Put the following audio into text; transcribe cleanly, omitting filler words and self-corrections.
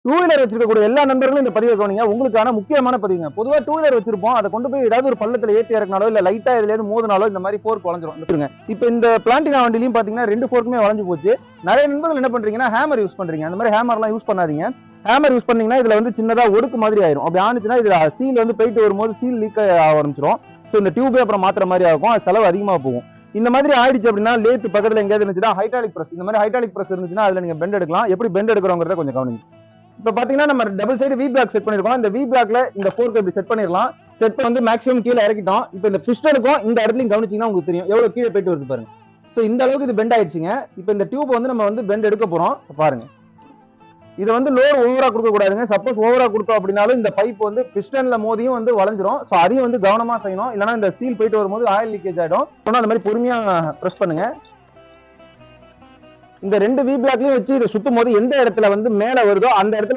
Two wheeler வச்சிருக்கக்கூடிய எல்லா நண்பர்களும் இந்த பதிவை கவனிங்க. உங்களுக்கான முக்கியமான பதிவுங்க. பொதுவா டூ வீலர் வச்சிருப்போம். அதை கொண்டு போய் ஏதாவது ஒரு பள்ளத்துல ஏற்றி இறக்கினாலோ இல்ல லைட்டா இதுல மோதினாலோ இந்த மாதிரி ஃபோர்க் வளைஞ்சிரும். இப்போ இந்த பிளாட்டினா வண்டிலையும் பாத்தீங்கன்னா 2 ஃபோர்க்குமே வளைஞ்சு போச்சு. நிறைய நண்பர்கள் என்ன பண்றீங்கன்னா ஹேமர் யூஸ் பண்றீங்க. அந்த மாதிரி ஹேமர்லாம் யூஸ் பண்ணாதீங்க. ஹேமர் யூஸ் பண்ணீங்கன்னா இதுல சின்னதா ஒடுக்கு மாதிரி ஆயிரும். அப்படி ஆனிச்சுன்னா இதுல சீல் போயிட்டு வரும்போது சீல் லீக் ஆரம்பிச்சிடும். ஸோ இந்த டியூபே அப்புறம் மாத்திர மாதிரி ஆகும். அது செலவு அதிகமா போகும். இந்த மாதிரி ஆயிடுச்சு அப்படின்னா லேத்து பக்கத்துல எங்கேயாவது இருந்துச்சுன்னா ஹைட்ராலிக் பிரஸ், இந்த மாதிரி ஹைட்ராலிக் பிரஸ் இருந்துச்சுன்னா அதுல நீங்க பெண்ட் எடுக்கலாம். எப்படி பெண்ட் எடுக்கிறோங்கிறத கொஞ்சம் கவனிங்க. இப்போ பாத்தீங்கன்னா நம்ம double side V block set பண்ணிருக்கோம். இந்த வி பிளாக்ல இந்த ஃபோர்க் இப்படி செட் பண்ணிடலாம். செட் பண்ணி மேக்ஸிமம் கீழே இறக்கிட்டோம். இப்போ இந்த பிஸ்டனுக்கும் இந்த இடத்துலையும் கவனிச்சீங்கன்னா உங்களுக்கு தெரியும் எவ்வளவு கீழே போயிட்டு வருது பாருங்க. ஸோ இந்த அளவுக்கு இது பெண்ட் ஆயிடுச்சுங்க. இப்போ இந்த டியூப் நம்ம பெண்ட் எடுக்க போறோம் பாருங்க. இதை லோர் ஓவரா கொடுக்க கூடாதுங்க. சப்போஸ் ஓவரா கொடுத்தோம் அப்படின்னாலும் இந்த பைப் பிஸ்டன்ல மோதியும் வளைஞ்சிரும். ஸோ அதையும் கவனமா செய்யணும். இல்லைன்னா இந்த சீல் போயிட்டு வரும்போது ஆயில் லீக்கேஜ் ஆயிடும். அந்த மாதிரி பொறுமையா பிரஸ் பண்ணுங்க. இந்த 2 வி பிளாக்லயும் வச்சு இதை சுத்தும் போது எந்த இடத்துல மேல வருதோ அந்த இடத்துல